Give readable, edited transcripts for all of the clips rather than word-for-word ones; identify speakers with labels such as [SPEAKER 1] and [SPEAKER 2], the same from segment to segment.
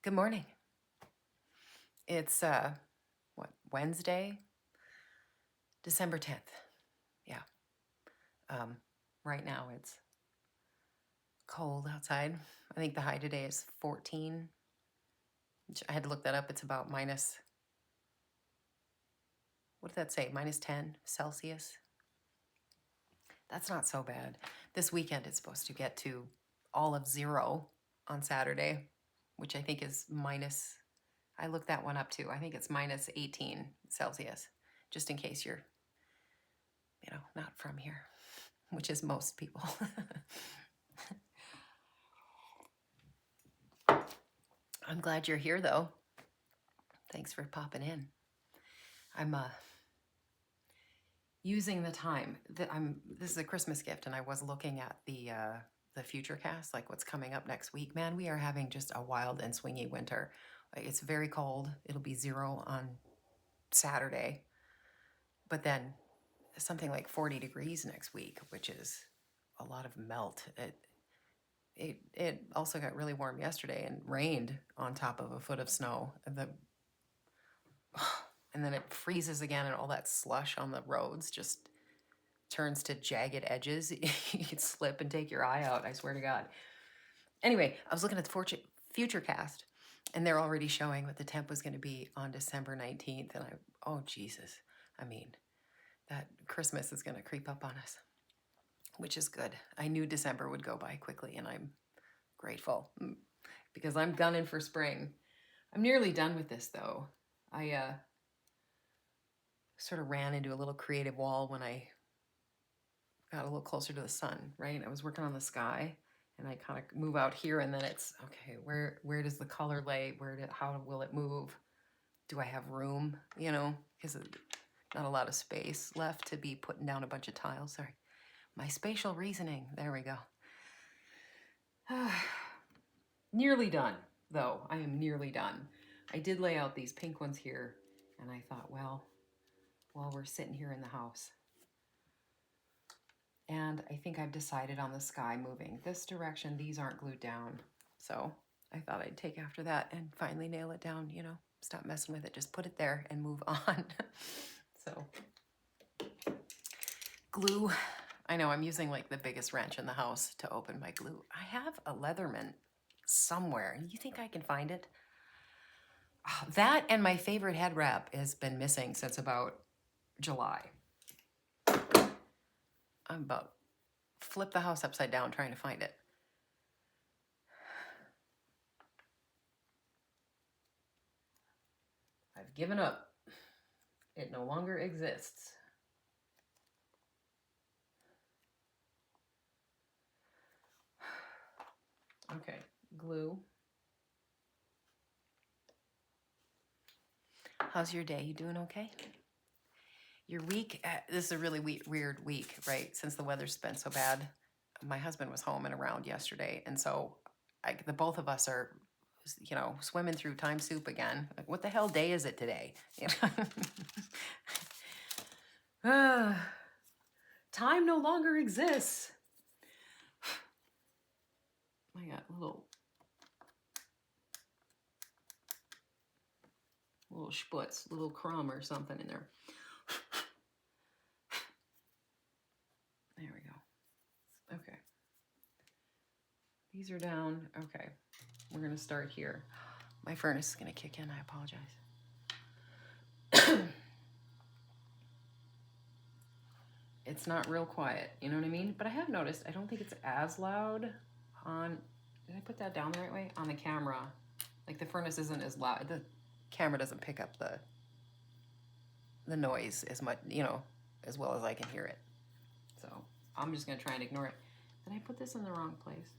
[SPEAKER 1] Good morning. It's Wednesday, December 10th. Yeah. Um right now it's cold outside. I think the high today is 14. I had to look that up. It's about minus, what did that say? Minus 10 Celsius. That's not so bad. This weekend it's supposed to get to all of 0 on Saturday, which I think is minus, I looked that one up too. I think it's minus 18 Celsius, just in case you're, not from here, which is most people. I'm glad you're here, though. Thanks for popping in. I'm using the time that this is a Christmas gift, and I was looking at the future cast, like what's coming up next week. Man, we are having just a wild and swingy winter. It's very cold. It'll be 0 on Saturday, but then something like 40 degrees next week, which is a lot of melt. It also got really warm yesterday and rained on top of a foot of snow. And then it freezes again, and all that slush on the roads just turns to jagged edges. You could slip and take your eye out, I swear to God. Anyway, I was looking at the future cast, and they're already showing what the temp was going to be on December 19th. And oh, Jesus. I mean, that Christmas is going to creep up on us, which is good. I knew December would go by quickly, and I'm grateful because I'm gunning for spring. I'm nearly done with this, though. I sort of ran into a little creative wall when I got a little closer to the sun, right? I was working on the sky, and I kind of move out here, and then it's, okay, where does the color lay? How will it move? Do I have room? Because not a lot of space left to be putting down a bunch of tiles. Sorry. My spatial reasoning. There we go. Nearly done, though. I am nearly done. I did lay out these pink ones here, and I thought, well, while we're sitting here in the house, and I think I've decided on the sky moving this direction. These aren't glued down, so I thought I'd take after that and finally nail it down, stop messing with it, just put it there and move on. So glue, I know I'm using like the biggest wrench in the house to open my glue. I have a Leatherman somewhere. You think I can find it? That and my favorite head wrap has been missing since about July. I'm about flip the house upside down trying to find it. I've given up. It no longer exists. Okay, glue. How's your day? You doing okay? Your week, this is a really weird week, right? Since the weather's been so bad. My husband was home and around yesterday, and so the both of us are, swimming through time soup again. Like, what the hell day is it today? Time no longer exists. I got little sputz, little crumb or something in there. There we go. Okay. These are down. Okay. We're going to start here. My furnace is going to kick in. I apologize. It's not real quiet. You know what I mean? But I have noticed, I don't think it's as loud on, did I put that down the right way? On the camera. Like the furnace isn't as loud. The camera doesn't pick up the noise as much, as well as I can hear it. So I'm just going to try and ignore it. Did I put this in the wrong place?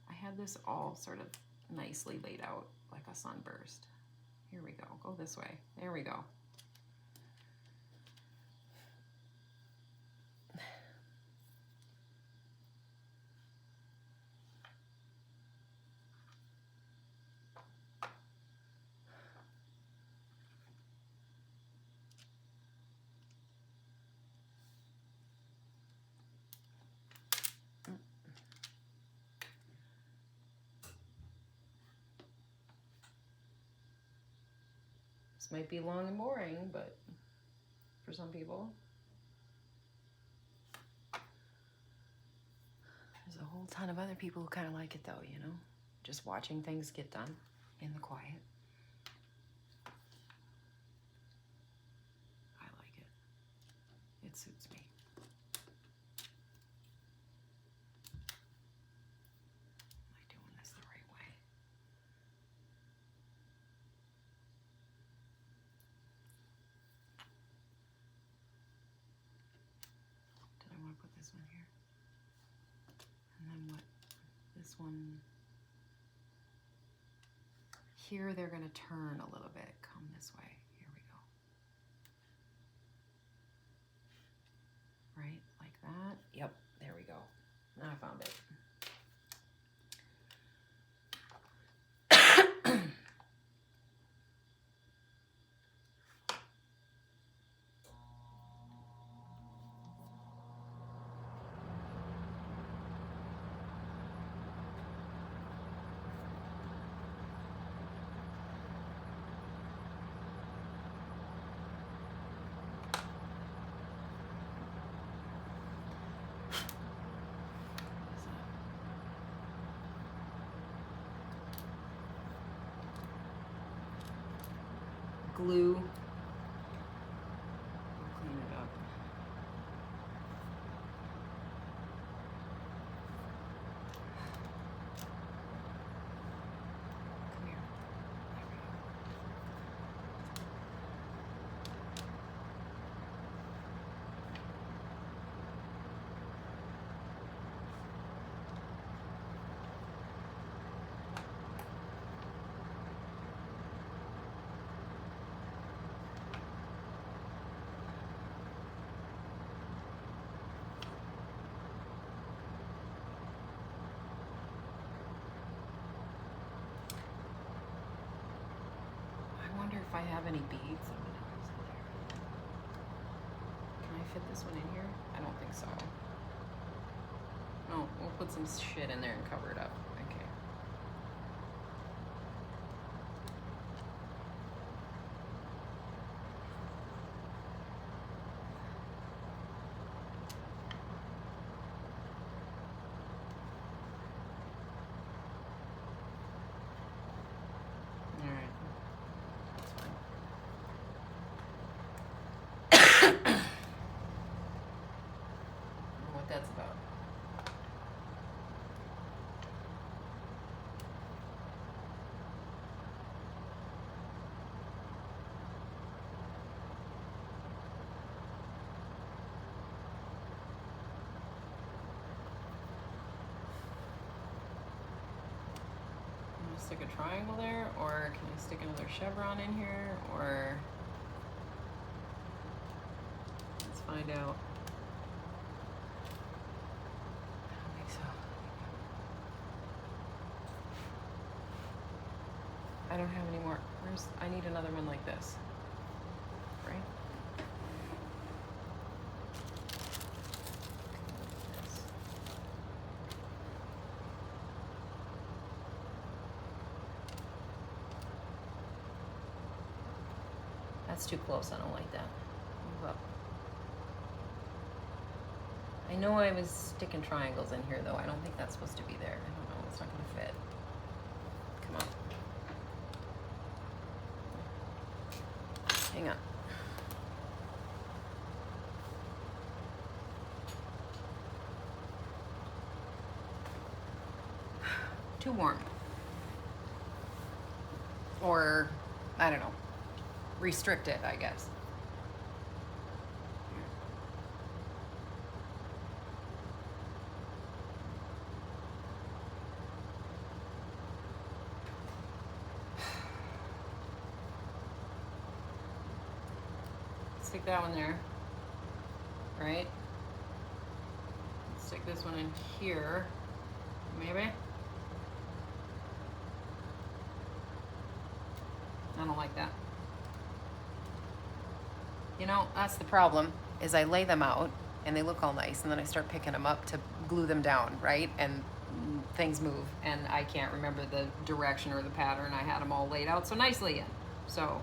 [SPEAKER 1] I had this all sort of nicely laid out like a sunburst. Here we go. Go this way. There we go. This might be long and boring, but for some people, there's a whole ton of other people who kind of like it though, you know? Just watching things get done in the quiet. I like it. It suits me. Am I doing this the right way? Did I want to put this one here? And then what? This one. Here they're going to turn a little bit. Come this way. Here we go. Right? Like that. Yep. There we go. Now I found it. Glue. We'll clean it up. Come here. There we go. I wonder if I have any beads. I'm gonna use it there. Can I fit this one in here? I don't think so. No, we'll put some shit in there and cover it up. Okay. All right. That's fine. I don't know what that's about. I'm gonna stick a triangle there, or can I stick another chevron in here, or let's find out. I don't think so. I don't have any more. I need another one like this, right? This. That's too close. I don't like that. Move up. I know I was sticking triangles in here though. I don't think that's supposed to be there. I don't know. It's not going to fit. Come on. Hang on. Too warm. Or, I don't know, restricted, I guess. Stick that one there, right? Stick this one in here, maybe? I don't like that. You know, that's the problem, is I lay them out and they look all nice and then I start picking them up to glue them down, right? And things move and I can't remember the direction or the pattern. I had them all laid out so nicely in. So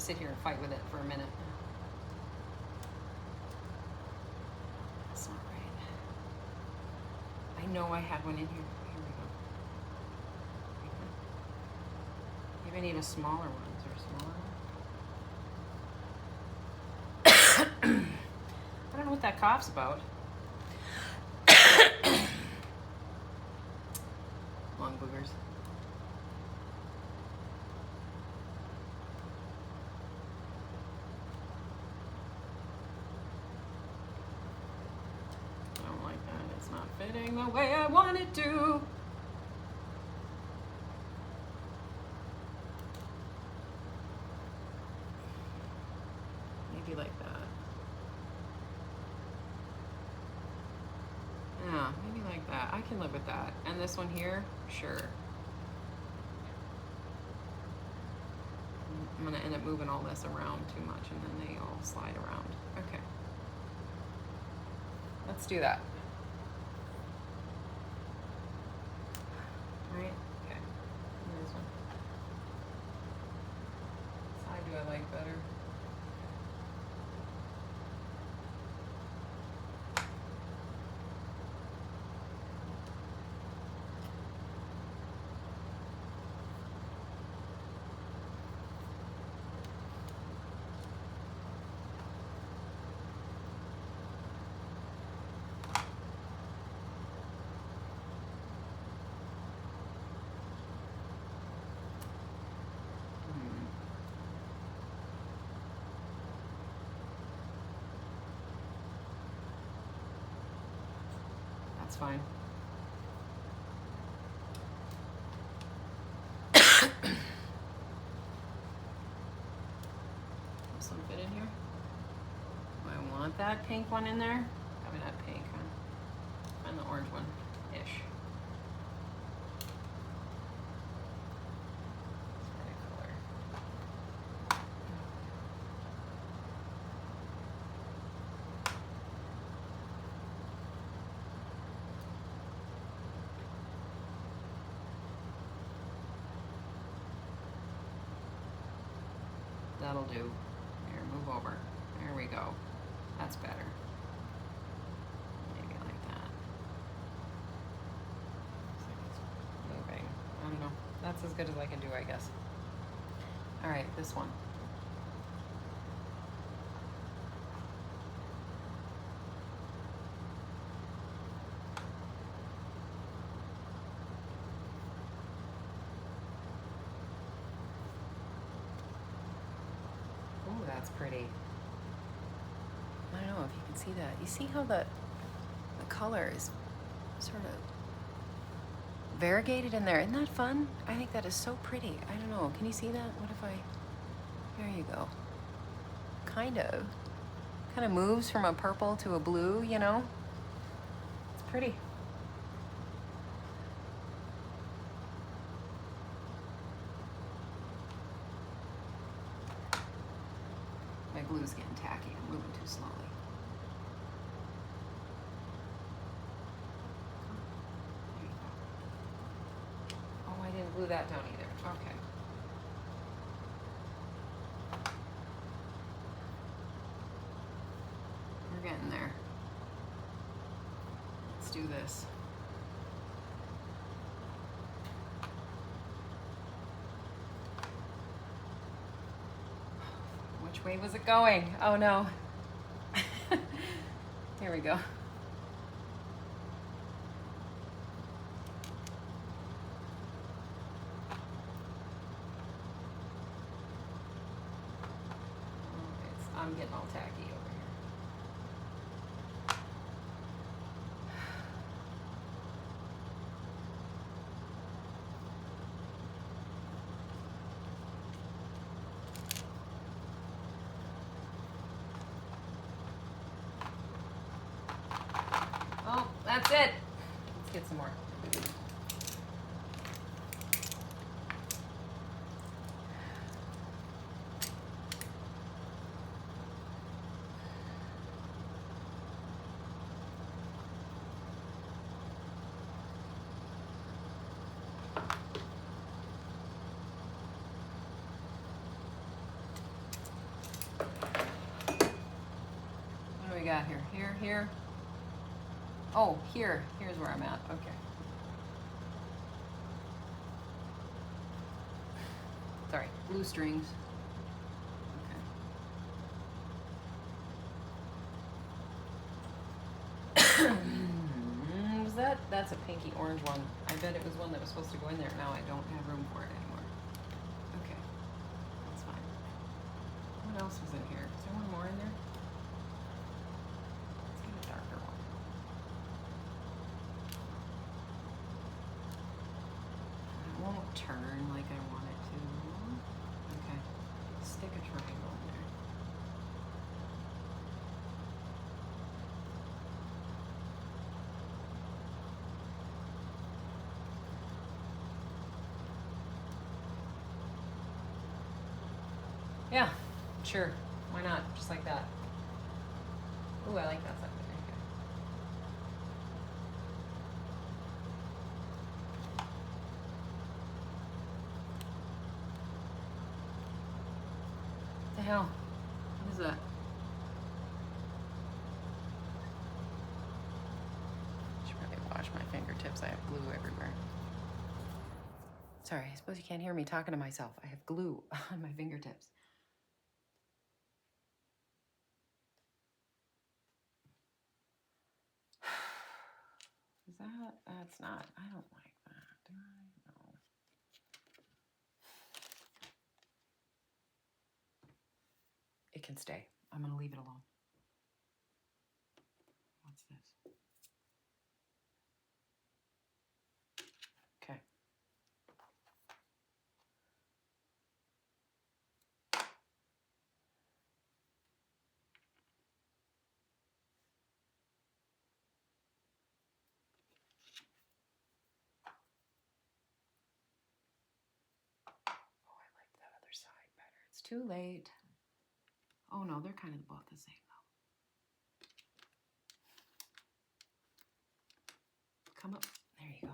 [SPEAKER 1] sit here and fight with it for a minute. That's not right. I know I had one in here. Here we go. Maybe I need a smaller one. Is there a smaller one? I don't know what that cough's about. Long boogers. I don't like that. It's not fitting the way I want it to. Maybe like that. Yeah, maybe like that. I can live with that. And this one here, sure. I'm gonna end up moving all this around too much and then they all slide around. Okay. Let's do that. Right? Okay. And this one. This side do I like better? That's fine. This one fit in here? Do I want that pink one in there? Probably not pink, huh? And the orange one-ish. That'll do. Here, move over. There we go. That's better. Maybe like that. Looks like it's moving. I don't know. That's as good as I can do, I guess. All right, this one. That's pretty. I don't know if you can see that. You see how the color is sort of variegated in there. Isn't that fun? I think that is so pretty. I don't know. Can you see that? What if I... There you go. Kind of moves from a purple to a blue, you know? It's pretty. My glue's getting tacky. I'm moving too slowly. There you go. Oh, I didn't glue that down either. Okay. We're getting there. Let's do this. Which way was it going? Oh no. Here we go. I'm getting all tacky over here. Oh, that's it. Let's get some more. got here? Here. Oh, here. Here's where I'm at. Okay. Sorry, blue strings. Okay. That's a pinky orange one. I bet it was one that was supposed to go in there. Now I don't have room for it anymore. Okay, that's fine. What else was in here? Is there one more in there? Let's get a darker one. It won't turn like I want it to. Okay, stick a triangle in there. Yeah, sure. Why not? Just like that. Ooh, I like that side. There you go. What the hell? What is that? I should probably wash my fingertips. I have glue everywhere. Sorry, I suppose you can't hear me talking to myself. I have glue on my fingertips. Is that? That's not. I don't like that. Do I? No. It can stay. I'm going to leave it alone. What's this? Okay. Oh, I like that other side better. It's too late. Oh no, they're kind of both the same though. Come up. There you go.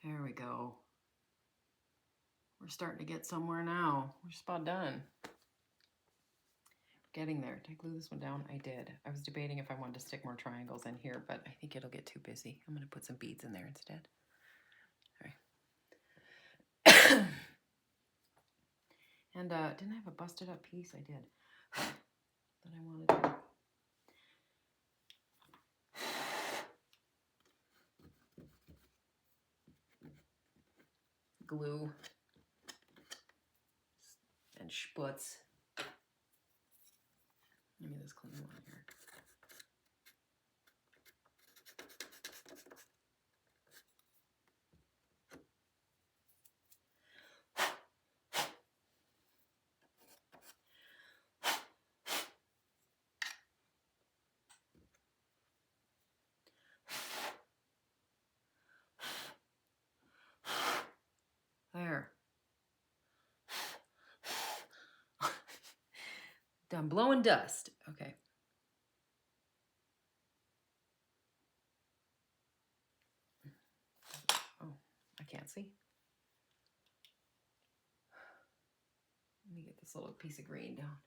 [SPEAKER 1] There we go. We're starting to get somewhere now. We're just about done. Getting there. Did I glue this one down? I did. I was debating if I wanted to stick more triangles in here, but I think it'll get too busy. I'm going to put some beads in there instead. All right. And didn't I have a busted up piece? I did. That I wanted to. Glue and sputz. Give me this clean one here. There. Done blowing dust. Okay. Oh, I can't see. Let me get this little piece of green down.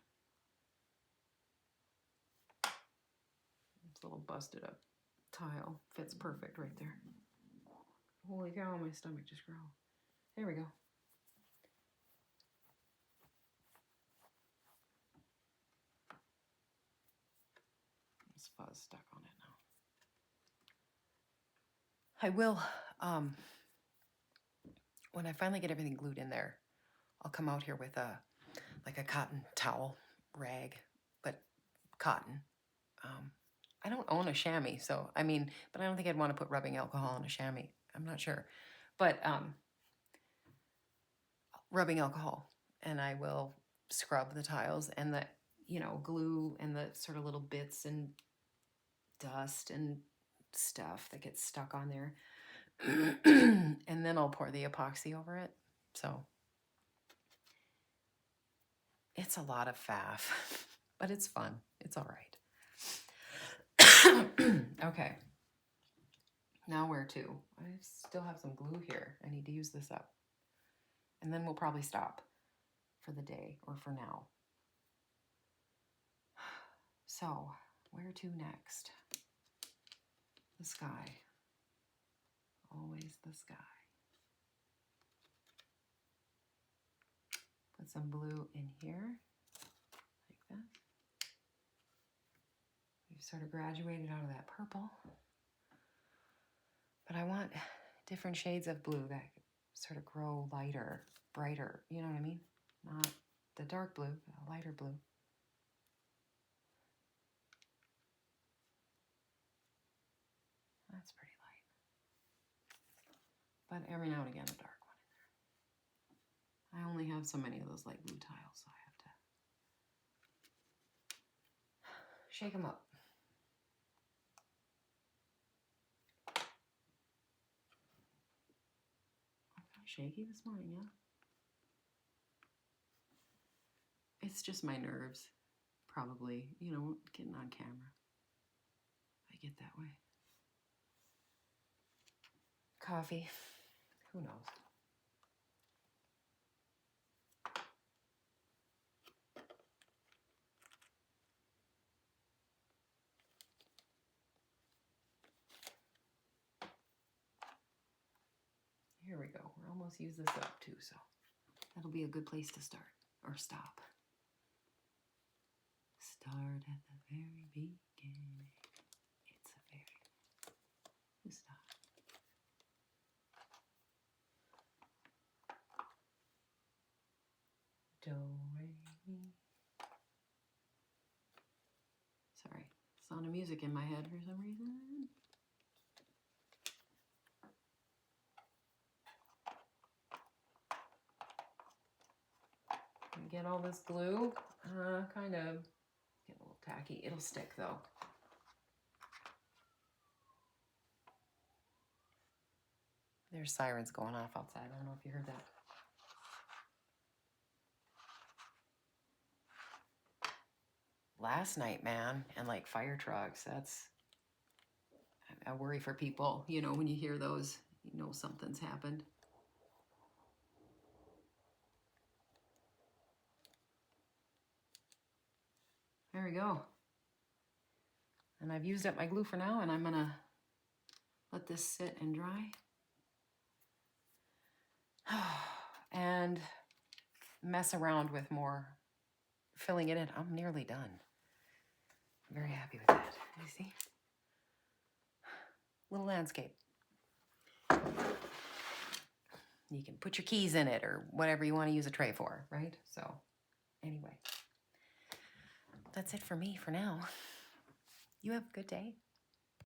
[SPEAKER 1] This little busted up tile fits perfect right there. Holy cow, my stomach just growled. There we go. There's fuzz stuck on it now. I will, when I finally get everything glued in there, I'll come out here with a cotton towel rag, but cotton. I don't own a chamois, so I mean, but I don't think I'd want to put rubbing alcohol on a chamois. I'm not sure, but rubbing alcohol, and I will scrub the tiles and the glue and the sort of little bits and dust and stuff that gets stuck on there. And then I'll pour the epoxy over it. So it's a lot of faff, but it's fun. It's all right. Okay. Now where to? I still have some glue here. I need to use this up. And then we'll probably stop for the day or for now. So, where to next? The sky. Always the sky. Put some blue in here, like this. We've sort of graduated out of that purple. But I want different shades of blue that sort of grow lighter, brighter, you know what I mean? Not the dark blue, but a lighter blue. That's pretty light. But every now and again, a dark one in there. I only have so many of those light blue tiles, so I have to shake them up. Shaky this morning, yeah? It's just my nerves, probably, you know, getting on camera. I get that way. Coffee, who knows? Here we go. We're almost used this up too, so that'll be a good place to start or stop. Start at the very beginning. It's a very stop. Do, re, mi. Sorry, sound of music in my head for some reason. Get all this glue, kind of get a little tacky. It'll stick though. There's sirens going off outside. I don't know if you heard that. Last night, man, and like fire trucks, that's a worry for people. You know, when you hear those, you know something's happened. There we go. And I've used up my glue for now, and I'm gonna let this sit and dry. And mess around with more, filling it in. I'm nearly done. I'm very happy with that. You see? Little landscape. You can put your keys in it or whatever you want to use a tray for, right? So anyway, that's it for me for now. You have a good day.